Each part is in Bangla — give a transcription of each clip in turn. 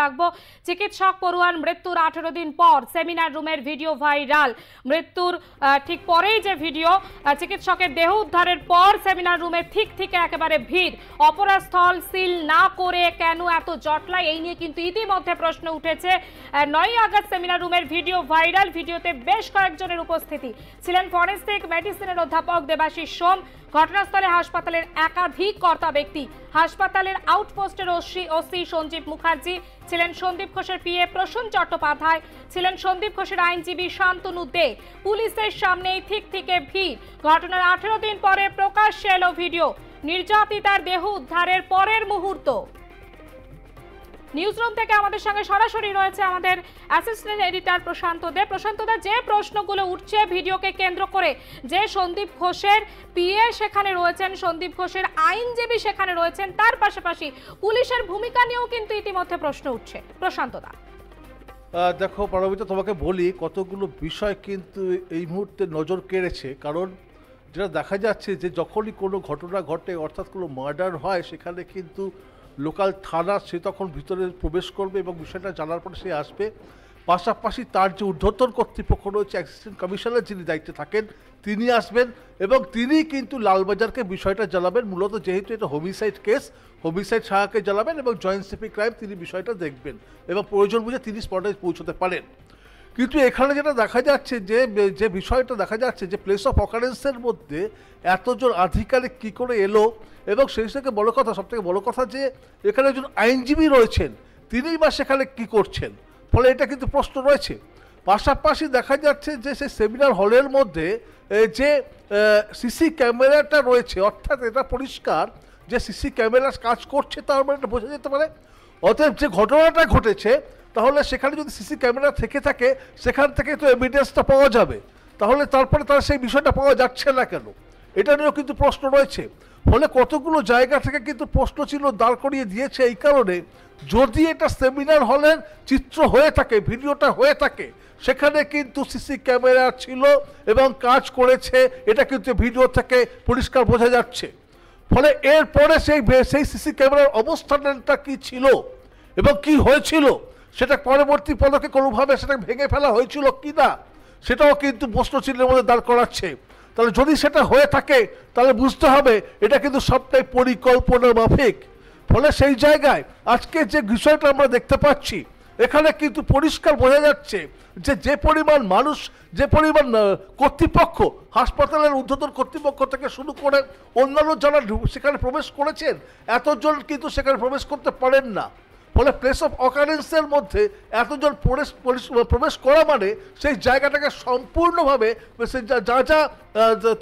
রাখবো। চিকিৎসক পড়ুয়ার মৃত্যুর 18 দিন পর সেমিনার রুমের ভিডিও ভাইরাল। মৃত্যুর ঠিক পরেই যে ভিডিও, চিকিৎসকের দেহ উদ্ধারের পর সেমিনার রুমের ঠিক থেকে একেবারে ভিড়। অপরাধস্থল সিল না করে কেন এত জটলা, এই নিয়ে কিন্তু ইতিমধ্যে প্রশ্ন উঠেছে। 9 আগস্ট সেমিনার রুমের ভিডিও ভাইরাল। ভিডিওতে বেশ কয়েকজনের উপস্থিতি ছিলেন ফরেন্সিক মেডিসিনের অধ্যাপক দেবাশিস সোম, ঘটনাস্থলে হাসপাতালের একাধিক কর্তা ব্যক্তি, হাসপাতালের আউটপোস্টের ওসি সঞ্জীব মুখার্জি, ছিলেন সন্দীপ ঘোষের পিএ প্রসূন চট্টোপাধ্যায়, ছিলেন সন্দীপ ঘোষের আইনজীবী শান্তনু দে। পুলিশের সামনেই ঠিক থেকে ভিড়। ঘটনার 18 দিন পরে প্রকাশ্যে এলো ভিডিও, নির্যাতিতার দেহ উদ্ধারের পরের মুহূর্ত। নিউজরুম থেকে আমাদের সঙ্গে সরাসরি রয়েছে আমাদের অ্যাসিস্ট্যান্ট এডিটর প্রশান্ত দে। প্রশান্ত দা, যে প্রশ্নগুলো উঠছে ভিডিওকে কেন্দ্র করে, যে সন্দীপ ঘোষের পিএ সেখানে রয়েছেন, সন্দীপ ঘোষের আইনজীবী সেখানে রয়েছেন, তার পাশাপাশি পুলিশের ভূমিকা নিয়েও কিন্তু ইতিমধ্যে প্রশ্ন উঠছে। প্রশান্ত দা, দেখো পারমিতা, তোমাকে বলি কতগুলো বিষয় কিন্তু এই মুহূর্তে নজর কেড়েছে। কারণ যেটা দেখা যাচ্ছে যে যখনই কোনো ঘটনা ঘটে, অর্থাৎ কোনো মার্ডার হয়, সেখানে কিন্তু লোকাল থানা সে তখন ভিতরে প্রবেশ করবে এবং বিষয়টা জানার পরে সে আসবে। পাশাপাশি তার যে ঊর্ধ্বতন কর্তৃপক্ষ রয়েছে, অ্যাসিস্ট্যান্ট কমিশনার যিনি দায়িত্বে থাকেন, তিনি আসবেন এবং তিনি কিন্তু লালবাজারকে বিষয়টা জানাবেন। মূলত যেহেতু এটা হোমিসাইড কেস, হোমিসাইড শাখাকে জানাবেন এবং জয়েন্ট সিপি ক্রাইম তিনি বিষয়টা দেখবেন এবং প্রয়োজন বুঝে তিনি স্পটে পৌঁছতে পারেন। কিন্তু এখানে যেটা দেখা যাচ্ছে যে বিষয়টা দেখা যাচ্ছে যে প্লেস অফ অকারেন্সের মধ্যে এতজন আধিকারিক কী করে এলো, এবং সেই থেকে বড় কথা, সবথেকে বড় কথা যে এখানে একজন আইনজীবী রয়েছেন, তিনিই বা সেখানে কী করছেন, ফলে এটা কিন্তু প্রশ্ন রয়েছে। পাশাপাশি দেখা যাচ্ছে যে সেই সেমিনার হলের মধ্যে যে সিসি ক্যামেরাটা রয়েছে, অর্থাৎ এটা পরিষ্কার যে সিসি ক্যামেরা কাজ করছে, তার মানে এটা বোঝা যেতে পারে। অতএব যে ঘটনাটা ঘটেছে, তাহলে সেখানে যদি সিসি ক্যামেরা থেকে থাকে, সেখান থেকে তো এভিডেন্সটা পাওয়া যাবে। তাহলে তারপরে তার সেই বিষয়টা পাওয়া যাচ্ছে না কেন, এটা নিয়েও কিন্তু প্রশ্ন রয়েছে। ফলে কতগুলো জায়গা থেকে কিন্তু প্রশ্ন ছিল দাঁড় করিয়ে দিয়েছে এই কারণে, যদি এটা সেমিনার হলের চিত্র হয়ে থাকে, ভিডিওটা হয়ে থাকে, সেখানে কিন্তু সিসি ক্যামেরা ছিল এবং কাজ করেছে, এটা কিন্তু ভিডিও থেকে পরিষ্কার বোঝা যাচ্ছে। ফলে এরপরে সেই সিসি ক্যামেরার অবস্থানটা কি ছিল এবং কি হয়েছিল, সেটা পরবর্তী পদকে কোনোভাবে সেটা ভেঙে ফেলা হয়েছিল কি না, সেটাও কিন্তু প্রশ্ন চিহ্নের মধ্যে দাঁড় করাচ্ছে। তাহলে যদি সেটা হয়ে থাকে, তাহলে বুঝতে হবে এটা কিন্তু সবটাই পরিকল্পনা মাফিক। ফলে সেই জায়গায় আজকে যে বিষয়টা আমরা দেখতে পাচ্ছি, এখানে কিন্তু পরিষ্কার বোঝা যাচ্ছে যে পরিমাণ মানুষ, যে পরিমাণ কর্তৃপক্ষ, হাসপাতালের ঊর্ধ্বতন কর্তৃপক্ষ থেকে শুরু করে অন্যান্য যারা সেখানে প্রবেশ করেছেন, এতজন কিন্তু সেখানে প্রবেশ করতে পারেন না। ফলে প্লেস অফ অকারেন্সের মধ্যে এতজন প্রবেশ করা মানে সেই জায়গাটাকে সম্পূর্ণভাবে যা যা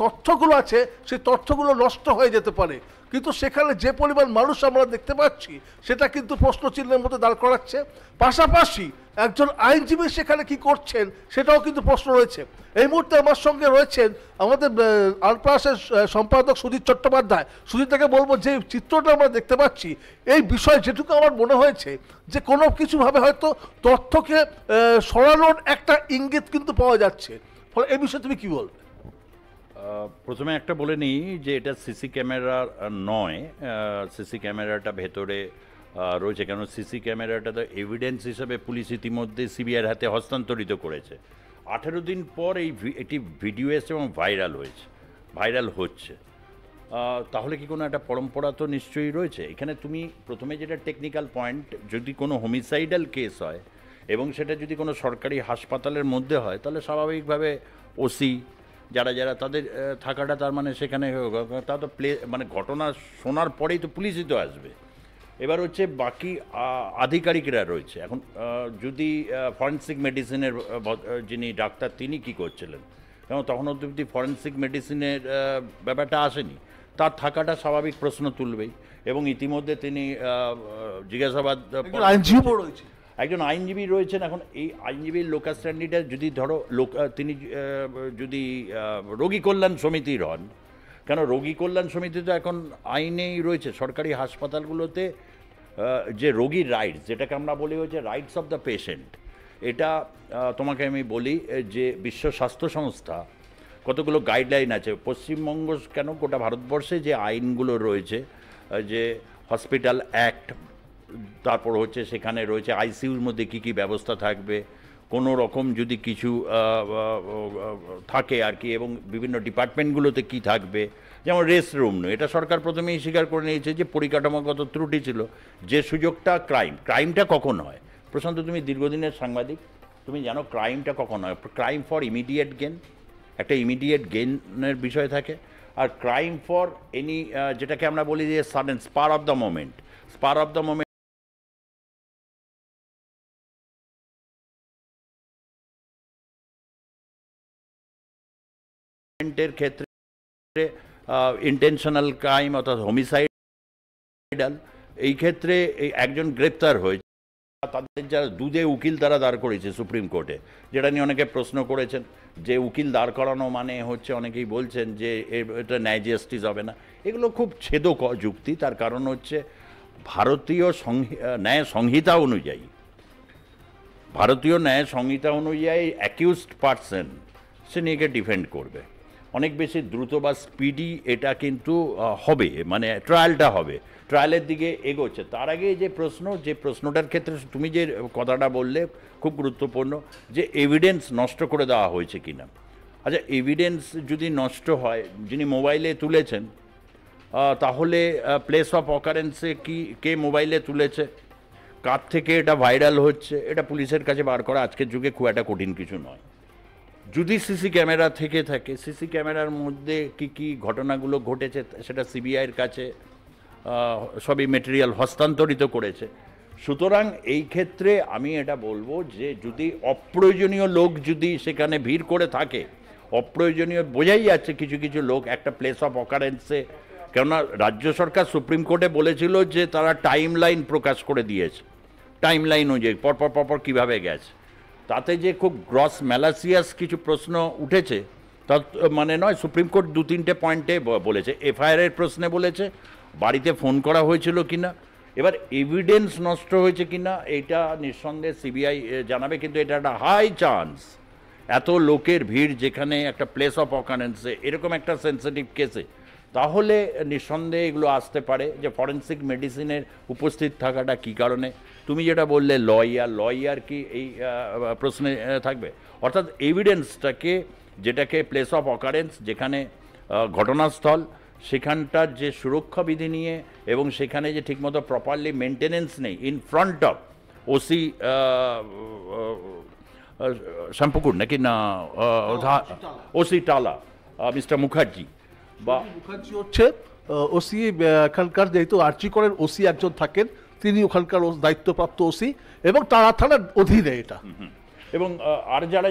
তথ্যগুলো আছে, সেই তথ্যগুলো নষ্ট হয়ে যেতে পারে। কিন্তু সেখানে যে পরিমাণ মানুষ আমরা দেখতে পাচ্ছি, সেটা কিন্তু প্রশ্ন চিহ্নের মধ্যে দাঁড় করাচ্ছে। পাশাপাশি একজন আইনজীবী সেখানে কি করছেন, সেটাও কিন্তু প্রশ্ন রয়েছে। এই মুহূর্তে আমার সঙ্গে রয়েছেন আমাদের আলপ্লাসের সম্পাদক সুজিত চট্টোপাধ্যায়। সুজিতকে বলবো, যে চিত্রটা আমরা দেখতে পাচ্ছি, এই বিষয়ে যেটুকু আমার মনে হয়েছে যে কোনো কিছুভাবে হয়তো তথ্যকে সরানোর একটা ইঙ্গিত কিন্তু পাওয়া যাচ্ছে। ফলে এই বিষয়ে তুমি কি বলবে? প্রথমে একটা বলে নিই যে এটা সিসি ক্যামেরা নয়, সিসি ক্যামেরাটা ভেতরে রয়েছে। কেন সিসি ক্যামেরাটা তো এভিডেন্স হিসাবে পুলিশ ইতিমধ্যে সিবিআইয়ের হাতে হস্তান্তরিত করেছে। 18 দিন পর এটি ভিডিও এসে এবং ভাইরাল হচ্ছে। তাহলে কি কোনো একটা পরম্পরা তো নিশ্চয়ই রয়েছে এখানে। তুমি প্রথমে যেটা টেকনিক্যাল পয়েন্ট, যদি কোনো হোমিসাইডাল কেস হয় এবং সেটা যদি কোনো সরকারি হাসপাতালের মধ্যে হয়, তাহলে স্বাভাবিকভাবে ওসি যারা যারা তাদের থাকাটা, তার মানে সেখানে তা তো মানে ঘটনা শোনার পরেই তো পুলিশই তো আসবে। এবার হচ্ছে বাকি আধিকারিকরা রয়েছে। এখন যদি ফরেন্সিক মেডিসিনের যিনি ডাক্তার, তিনি কি করছিলেন, কারণ তখন অবধি ফরেন্সিক মেডিসিনের ব্যাপারটা আসেনি, তার থাকাটা স্বাভাবিক প্রশ্ন তুলবেই। এবং ইতিমধ্যে তিনি জিজ্ঞাসাবাদ, একজন আইনজীবী রয়েছেন। এখন এই আইনজীবীর লোকাল স্ট্যান্ডিটা যদি ধরো তিনি যদি রোগী কল্যাণ সমিতির হন, কেন রোগী কল্যাণ সমিতি তো এখন আইনেই রয়েছে। সরকারি হাসপাতালগুলোতে যে রোগীর রাইটস, যেটাকে আমরা বলি হচ্ছে রাইটস অফ দ্য পেশেন্ট, এটা তোমাকে আমি বলি যে বিশ্ব স্বাস্থ্য সংস্থা কতগুলো গাইডলাইন আছে। পশ্চিমবঙ্গ কেন, গোটা ভারতবর্ষে যে আইনগুলো রয়েছে, যে হসপিটাল অ্যাক্ট তারপর হচ্ছে সেখানে রয়েছে আইসিইউর মধ্যে কী কী ব্যবস্থা থাকবে, কোনো রকম যদি কিছু থাকে আর কি, এবং বিভিন্ন ডিপার্টমেন্টগুলোতে কি থাকবে, যেমন রেস্ট রুম নয়, এটা সরকার প্রথমেই স্বীকার করে নিয়েছে যে পরিকাঠামোগত ত্রুটি ছিল। যে সুযোগটা ক্রাইমটা কখন হয়, প্রশান্ত তুমি দীর্ঘদিনের সাংবাদিক, তুমি জানো ক্রাইমটা কখন হয়। ক্রাইম ফর ইমিডিয়েট গেন, একটা ইমিডিয়েট গেনের বিষয় থাকে, আর ক্রাইম ফর এনি যেটাকে আমরা বলি যে sudden spare of the moment, spare of the moment এর ক্ষেত্রে ইন্টেনশনাল ক্রাইম অর্থাৎ হোমিসাইডাল, এই ক্ষেত্রে একজন গ্রেপ্তার হয়েছে, তাদের যারা দুধে উকিল তারা দাঁড় করেছে সুপ্রিম কোর্টে, যেটা নিয়ে অনেকে প্রশ্ন করেছেন যে উকিল দাঁড় করানো মানে হচ্ছে, অনেকেই বলছেন যে এটা ন্যায় জাস্টিস হবে না। এগুলো খুব ছেদক যুক্তি। তার কারণ হচ্ছে ভারতীয় ন্যায় সংহিতা অনুযায়ী, অ্যাকিউজড পার্সন সে নিজেকে ডিফেন্ড করবে, অনেক বেশি দ্রুত বা স্পিডি এটা কিন্তু হবে, মানে ট্রায়ালটা হবে, ট্রায়ালের দিকে এগোচ্ছে। তার আগে যে প্রশ্নটার ক্ষেত্রে তুমি যে কথাটা বললে খুব গুরুত্বপূর্ণ, যে এভিডেন্স নষ্ট করে দেওয়া হয়েছে কিনা। আচ্ছা, এভিডেন্স যদি নষ্ট হয়, যিনি মোবাইলে তুলেছেন, তাহলে প্লেস অফ অকারেন্সে কে মোবাইলে তুলেছে, কার থেকে এটা ভাইরাল হচ্ছে, এটা পুলিশের কাছে বার করা আজকের যুগে খুব একটা কঠিন কিছু নয়। যদি সিসি ক্যামেরা থেকে থাকে, সিসি ক্যামেরার মধ্যে কি ঘটনাগুলো ঘটেছে সেটা সিবিআইয়ের কাছে সবই মেটেরিয়াল হস্তান্তরিত করেছে। সুতরাং এই ক্ষেত্রে আমি এটা বলবো যে যদি অপ্রয়োজনীয় লোক যদি সেখানে ভিড় করে থাকে, অপ্রয়োজনীয় বোঝাই যাচ্ছে কিছু কিছু লোক একটা প্লেস অফ অকারেন্সে, কেননা রাজ্য সরকার সুপ্রিম কোর্টে বলেছিল যে তারা টাইম লাইন প্রকাশ করে দিয়েছে, টাইম লাইন অনুযায়ী পরপর কীভাবে গেছে, তাতে যে খুব গ্রস ম্যালাসিয়াস কিছু প্রশ্ন উঠেছে তা মানে নয়। সুপ্রিম কোর্ট 2-3টে পয়েন্টে বলেছে, এফআইআরের প্রশ্নে বলেছে, বাড়িতে ফোন করা হয়েছিল কিনা, এবার এভিডেন্স নষ্ট হয়েছে কিনা এটা নিঃসন্দেহে সিবিআই জানাবে। কিন্তু এটা একটা হাই চান্স, এত লোকের ভিড় যেখানে একটা প্লেস অফ অকারেন্সে এরকম একটা সেন্সিটিভ কেসে, তাহলে নিঃসন্দেহে এগুলো আসতে পারে যে ফরেন্সিক মেডিসিনের উপস্থিত থাকাটা কী কারণে। তুমি যেটা বললে লয়ার কি এই প্রশ্নে থাকবে, অর্থাৎ এভিডেন্সটাকে, যেটাকে প্লেস অফ অকারেন্স যেখানে ঘটনাস্থল, সেখানটার যে সুরক্ষা বিধি নিয়ে এবং সেখানে যে ঠিকমতো প্রপারলি মেনটেনেন্স নেই in front of OC Shyampukur নাকি না ওসি টালা মিস্টার মুখার্জি বা মুখার্জি হচ্ছে ওসি, এখানকার যেহেতু আর্জি করেন ওসি একজন থাকেন, তিনি ওখানকার দায়িত্বপ্রাপ্ত ওসি এবং তারা থানার অধীনে এটা। এবং আর যারা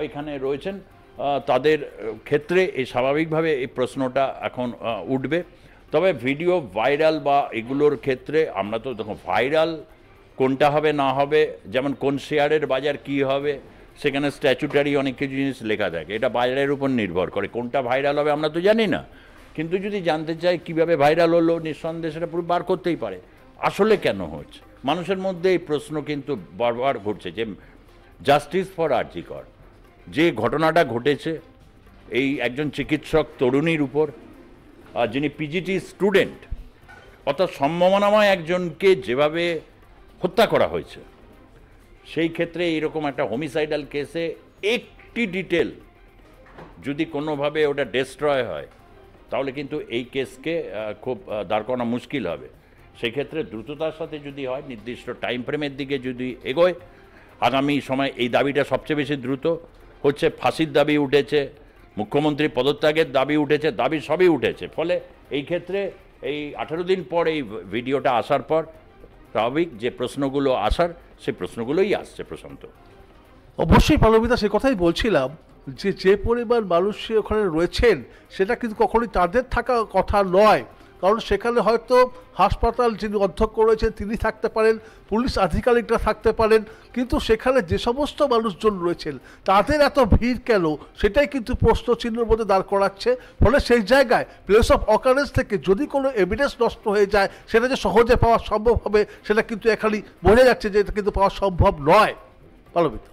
এখানে রয়েছেন তাদের ক্ষেত্রে এই স্বাভাবিকভাবে এই প্রশ্নটা এখন উঠবে। তবে ভিডিও ভাইরাল বা এগুলোর ক্ষেত্রে আমরা তো দেখো ভাইরাল কোনটা হবে না হবে, যেমন কোন শেয়ারের বাজার কি হবে, সেখানে স্ট্যাচুটারি অনেক কিছু জিনিস লেখা থাকে, এটা বাজারের উপর নির্ভর করে, কোনটা ভাইরাল হবে আমরা তো জানি না। কিন্তু যদি জানতে চাই কিভাবে ভাইরাল হলো, নিঃসন্দেহে সেটা পুরো বার করতেই পারে আসলে কেন হচ্ছে। মানুষের মধ্যে এই প্রশ্ন কিন্তু বারবার ঘটছে যে জাস্টিস ফর আরজি কর, যে ঘটনাটা ঘটেছে এই একজন চিকিৎসক তরুণীর উপর, যিনি পিজিটি স্টুডেন্ট, অর্থাৎ সম্ভাবনাময় একজনকে যেভাবে হত্যা করা হয়েছে, সেই ক্ষেত্রে এইরকম একটা হোমিসাইডাল কেসে একটি ডিটেল যদি কোনোভাবে ওটা ডেস্ট্রয় হয়, তাহলে কিন্তু এই কেসকে খুব দাঁড় করানো মুশকিল হবে। সেই ক্ষেত্রে দ্রুততার সাথে যদি হয়, নির্দিষ্ট টাইম ফ্রেমের দিকে যদি এগোয়, আগামী সময় এই দাবিটা সবচেয়ে বেশি দ্রুত হচ্ছে। ফাঁসির দাবি উঠেছে, মুখ্যমন্ত্রী পদত্যাগের দাবি উঠেছে, দাবি সবই উঠেছে। ফলে এই ক্ষেত্রে এই 18 দিন পর এই ভিডিওটা আসার পর স্বাভাবিক যে প্রশ্নগুলো আসার, সেই প্রশ্নগুলোই আসছে প্রশান্ত। অবশ্যই পালবিতা, সে কথাই বলছিলাম যে পরিমাণ মানুষ ওখানে রয়েছেন সেটা কিন্তু কখনোই তাদের থাকা কথা নয়, কারণ সেখানে হয়তো হাসপাতাল যিনি অধ্যক্ষ রয়েছেন তিনি থাকতে পারেন, পুলিশ আধিকারিকরা থাকতে পারেন, কিন্তু সেখানে যে সমস্ত মানুষজন রয়েছেন তাদের এত ভিড় কেন, সেটাই কিন্তু প্রশ্ন চিহ্নের মধ্যে দাঁড় করাচ্ছে। ফলে সেই জায়গায় প্লেস অফ অকারেন্স থেকে যদি কোনো এভিডেন্স নষ্ট হয়ে যায়, সেটা যে সহজে পাওয়া সম্ভব হবে সেটা কিন্তু এখানে বোঝা যাচ্ছে যে এটা কিন্তু পাওয়া সম্ভব নয়। পালবিতা,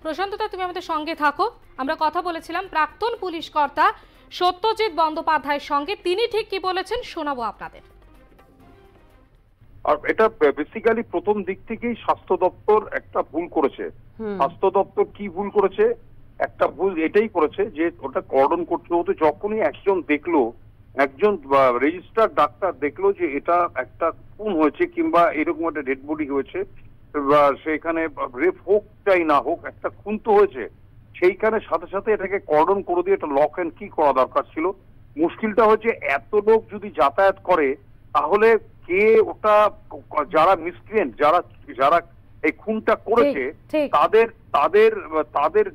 প্রশান্তদা, তুমি আমাদের সঙ্গে থাকো। আমরা কথা বলেছিলাম প্রাক্তন পুলিশ কর্তা সত্যজিৎ বন্দ্যোপাধ্যায়ের সঙ্গে, তিনি ঠিক কি বলেছেন শোনাবো আপনাদের। আর এটা বেসিক্যালি প্রথম দিক থেকেই স্বাস্থ্য দপ্তর একটা ভুল করেছে। স্বাস্থ্য দপ্তর কি ভুল করেছে? একটা ভুল এটাই করেছে যে ওটা কর্ডন করতে হতো যখনই একজন রেজিস্টার্ড ডাক্তার দেখলো যে এটা একটা খুন হয়েছে কিংবা এরকম একটা ডেড বডি হয়েছে, সেখানে রেপ হোক চাই না হোক, একটা খুন তো হয়েছে, সেইখানে সাথে সাথে এটাকে কর্ডন করে দিয়ে একটা লক অ্যান্ড কি করা দরকার ছিল। মুশকিলটা হচ্ছে এত লোক যদি যাতায়াত করে তাহলে কে ওটা, যারা মিসক্রিয়েন্ট, যারা এই খুনটা করেছে তাদের তাদের তাদের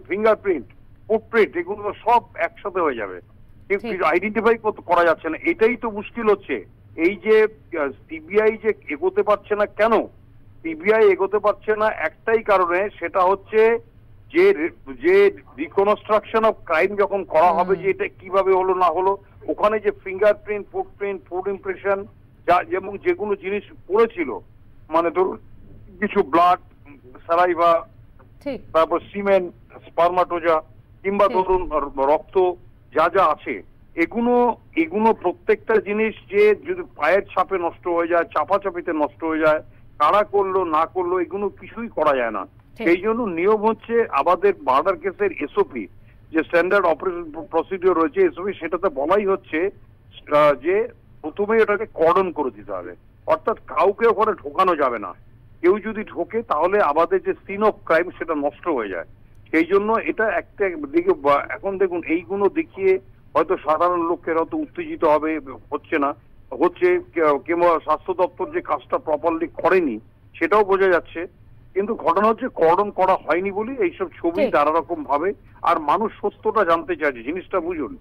ফিঙ্গারপ্রিন্ট, ফুটপ্রিন্ট এগুলো সব একসাথে হয়ে যাবে, আইডেন্টিফাই করা যাচ্ছে না। এটাই তো মুশকিল হচ্ছে। এই যে সিবিআই যে এগোতে পারছে না, কেন সিবিআই এগোতে পারছে না? একটাই কারণে, সেটা হচ্ছে যে রিকনস্ট্রাকশন অফ ক্রাইম যখন করা হবে যে এটা কিভাবে হলো না হলো, ওখানে যে ফিঙ্গারপ্রিন্ট, ফুটপ্রিন্ট, ফুড ইমপ্রেশন যেমন যেগুলো জিনিস পড়েছিল, মানে ধরুন কিছু ব্লাড, সালাইভা, তারপর সিমেন্ট, স্পার্মাটোজা কিংবা ধরুন রক্ত যা যা আছে, এগুলো প্রত্যেকটা জিনিস যে যদি পায়ের ছাপে নষ্ট হয়ে যায়, চাপাচাপিতে নষ্ট হয়ে যায়, কারা করলো না করলো এগুলো কিছুই করা যায় না। সেই জন্য নিয়ম হচ্ছে আমাদের মার্ডার কেসের এসওপি, যে স্ট্যান্ডার্ড অপারেশন প্রসিডিওর রয়েছে এসওপি, সেটাতে বলাই হচ্ছে যে প্রথমে এটাকে কর্ডন করে দিতে হবে, অর্থাৎ কাউকে ওখানে ঢোকানো যাবে না। কেউ যদি ঢোকে তাহলে আমাদের যে সিন অফ ক্রাইম সেটা নষ্ট হয়ে যায়। সেই জন্য এটা একটা দিকে, এখন দেখুন এইগুলো দেখিয়ে হয়তো সাধারণ লোকের হয়তো উত্তেজিত হচ্ছে না, হচ্ছে কিংবা স্বাস্থ্য দপ্তর যে কাজটা প্রপারলি করেনি সেটাও বোঝা যাচ্ছে। কিন্তু ঘটনা হচ্ছে কর্ডন করা হয়নি বলে এইসব ছবি নানা রকম ভাবে, আর মানুষ সত্যটা জানতে চাইছে। জিনিসটা বুঝুন,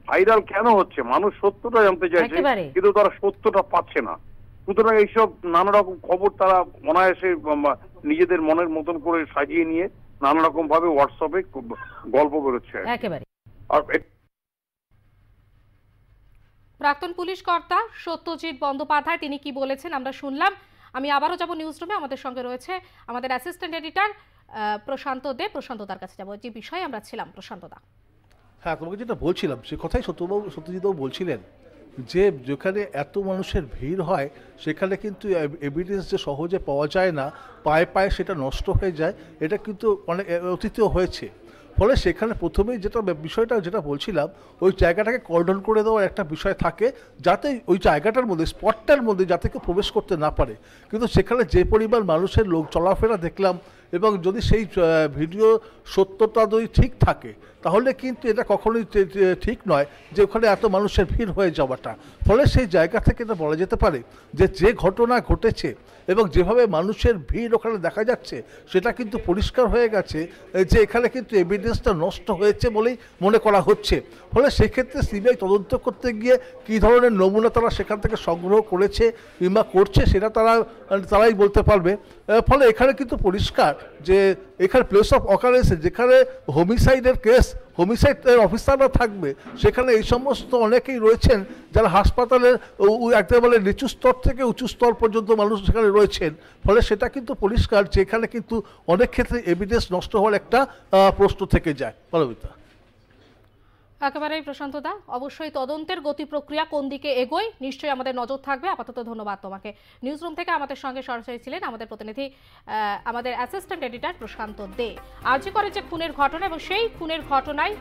ভাইরাল কেন হচ্ছে? মানুষ সত্যটা জানতে চাইছে কিন্তু তারা সত্যটা পাচ্ছে না। সুতরাং এইসব নানা রকম খবর তারা অনায়াসে নিজেদের মনের মতন করে সাজিয়ে নিয়ে নানা রকম ভাবে হোয়াটসঅ্যাপে গল্প বেরোচ্ছে। আর প্রাক্তন পুলিশ কর্তা সত্যজিৎ বন্দ্যোপাধ্যায় তিনি কি বলেছেন আমরা শুনলাম। আমি আবারও যাব নিউজ রুমে, আমাদের সঙ্গে রয়েছে আমাদের অ্যাসিস্ট্যান্ট এডিটর প্রশান্ত দে। প্রশান্তদার কাছে যাবো, যে বিষয়ে আমরা ছিলাম। প্রশান্তদা, হ্যাঁ, তোমাকে যেটা বলছিলাম সে কথাই সত্যজিৎবাবু বলছিলেন যে যেখানে এত মানুষের ভিড় হয় সেখানে কিন্তু এভিডেন্স যে সহজে পাওয়া যায় না, পায়ে পায়ে সেটা নষ্ট হয়ে যায়, এটা কিন্তু অনেক অতীতেও হয়েছে। ফলে সেখানে প্রথমেই বিষয়টা যেটা বলছিলাম, ওই জায়গাটাকে কর্ডন করে দেওয়ার একটা বিষয় থাকে, যাতে ওই জায়গাটার মধ্যে, স্পটটার মধ্যে যাতে কেউ প্রবেশ করতে না পারে। কিন্তু সেখানে যে পরিমাণ মানুষের লোক চলাফেরা দেখলাম, এবং যদি সেই ভিডিও সত্যতা যদি ঠিক থাকে তাহলে কিন্তু এটা কখনোই ঠিক নয় যে ওখানে এত মানুষের ভিড় হয়ে যাওয়াটা। ফলে সেই জায়গা থেকে এটা বলা যেতে পারে যে ঘটনা ঘটেছে এবং যেভাবে মানুষের ভিড় ওখানে দেখা যাচ্ছে সেটা কিন্তু পরিষ্কার হয়ে গেছে যে এখানে কিন্তু এভিডেন্সটা নষ্ট হয়েছে বলেই মনে করা হচ্ছে। ফলে সেক্ষেত্রে সিবিআই তদন্ত করতে গিয়ে কী ধরনের নমুনা তারা সেখান থেকে সংগ্রহ করেছে কিংবা করছে সেটা তারাই বলতে পারবে। ফলে এখানে কিন্তু পরিষ্কার যে এখানে প্লেস অফ অকারেন্সে যেখানে হোমিসাইডের কেস, হোমিসাইডের অফিসাররা থাকবে, সেখানে এই সমস্ত অনেকেই রয়েছেন যারা হাসপাতালের একেবারে নিচু স্তর থেকে উঁচু স্তর পর্যন্ত মানুষ সেখানে রয়েছেন। ফলে সেটা কিন্তু পরিষ্কার যে এখানে কিন্তু অনেক ক্ষেত্রে এভিডেন্স নষ্ট হওয়ার একটা প্রশ্ন থেকে যায়। পারমিতা, একেবারেই প্রশান্তদা, অবশ্যই তদন্তের গতি প্রক্রিয়া কোন দিকে এগোয় নিশ্চয়ই আমাদের নজর থাকবে। আপাতত ধন্যবাদ তোমাকে। নিউজ রুম থেকে আমাদের সঙ্গে সরাসরি ছিলেন আমাদের প্রতিনিধি, আমাদের অ্যাসিস্ট্যান্ট এডিটর প্রশান্ত দে। আরজি করে যে খুনের ঘটনা, এবং সেই খুনের ঘটনায়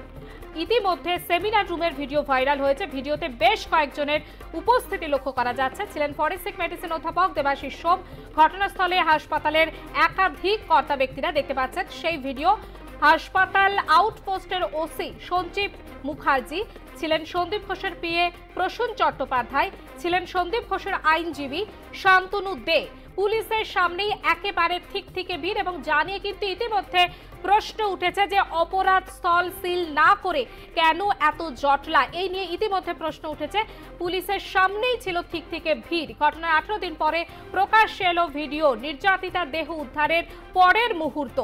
ইতিমধ্যে সেমিনার রুমের ভিডিও ভাইরাল হয়েছে। ভিডিওতে বেশ কয়েকজনের উপস্থিতি লক্ষ্য করা যাচ্ছে। ছিলেন ফরেনসিক মেডিসিন অধ্যাপক দেবাশিস সোম, ঘটনাস্থলে হাসপাতালের একাধিক কর্তা ব্যক্তিরা দেখতে পাচ্ছেন সেই ভিডিও। হাসপাতাল আউটপোস্টের ওসি সঞ্জীব মুখার্জি ছিলেন, সন্দীপ ঘোষের পিএ প্রসূন চট্টোপাধ্যায় ছিলেন, সন্দীপ ঘোষের আইনজীবী শান্তনু দে পুলিশের সামনেই একেবারে ঠিক ভিড়, এবং জানিয়ে কিন্তু ইতিমধ্যে প্রশ্ন উঠেছে যে অপরাধ স্থল সিল না করে কেন এত জটলা, এই নিয়ে ইতিমধ্যে প্রশ্ন উঠেছে। পুলিশের সামনেই ছিল ঠিক ভিড়। ঘটনার 18 দিন পরে প্রকাশ্যে এলো ভিডিও, নির্যাতিতার দেহ উদ্ধারের পরের মুহূর্ত।